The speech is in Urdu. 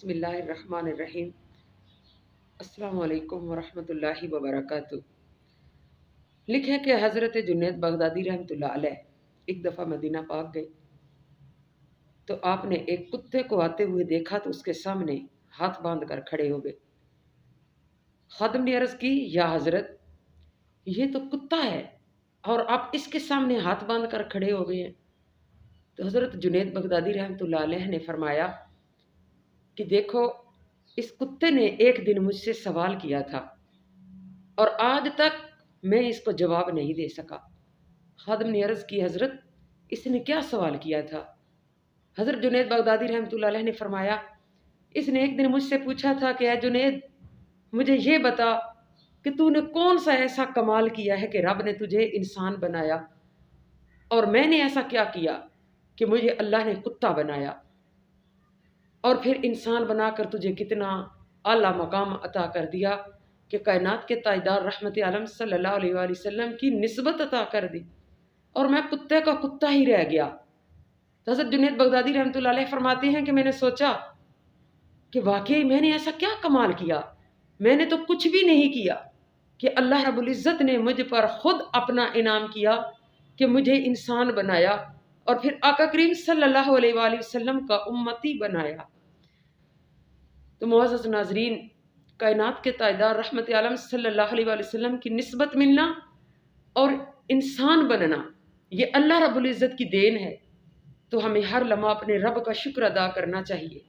بسم اللہ الرحمن الرحیم۔ السلام علیکم ورحمۃ اللہ وبرکاتہ۔ لکھیں کہ حضرت جنید بغدادی رحمۃ اللہ علیہ ایک دفعہ مدینہ پاک گئے تو آپ نے ایک کتے کو آتے ہوئے دیکھا تو اس کے سامنے ہاتھ باندھ کر کھڑے ہو گئے۔ خادم نے عرض کی، یا حضرت، یہ تو کتا ہے اور آپ اس کے سامنے ہاتھ باندھ کر کھڑے ہو گئے ہیں۔ تو حضرت جنید بغدادی رحمۃ اللہ علیہ نے فرمایا کہ دیکھو، اس کتے نے ایک دن مجھ سے سوال کیا تھا اور آج تک میں اس کو جواب نہیں دے سکا۔ خادم نے عرض کی، حضرت، اس نے کیا سوال کیا تھا؟ حضرت جنید بغدادی رحمۃ اللہ علیہ نے فرمایا، اس نے ایک دن مجھ سے پوچھا تھا کہ اے جنید، مجھے یہ بتا کہ تو نے کون سا ایسا کمال کیا ہے کہ رب نے تجھے انسان بنایا، اور میں نے ایسا کیا کیا کہ مجھے اللہ نے کتا بنایا اور پھر انسان بنا کر تجھے کتنا اعلیٰ مقام عطا کر دیا کہ کائنات کے تاجدار رحمت عالم صلی اللہ علیہ وآلہ وسلم کی نسبت عطا کر دی، اور میں کتے کا کتا ہی رہ گیا۔ تو حضرت جنید بغدادی رحمۃ اللہ علیہ فرماتے ہیں کہ میں نے سوچا کہ واقعی میں نے ایسا کیا کمال کیا، میں نے تو کچھ بھی نہیں کیا کہ اللہ رب العزت نے مجھ پر خود اپنا انعام کیا کہ مجھے انسان بنایا اور پھر آقا کریم صلی اللہ علیہ وآلہ وسلم کا امتی بنایا۔ تو معزز ناظرین، کائنات کے تاجدار رحمت عالم صلی اللہ علیہ وآلہ وسلم کی نسبت ملنا اور انسان بننا، یہ اللہ رب العزت کی دین ہے، تو ہمیں ہر لمحہ اپنے رب کا شکر ادا کرنا چاہیے۔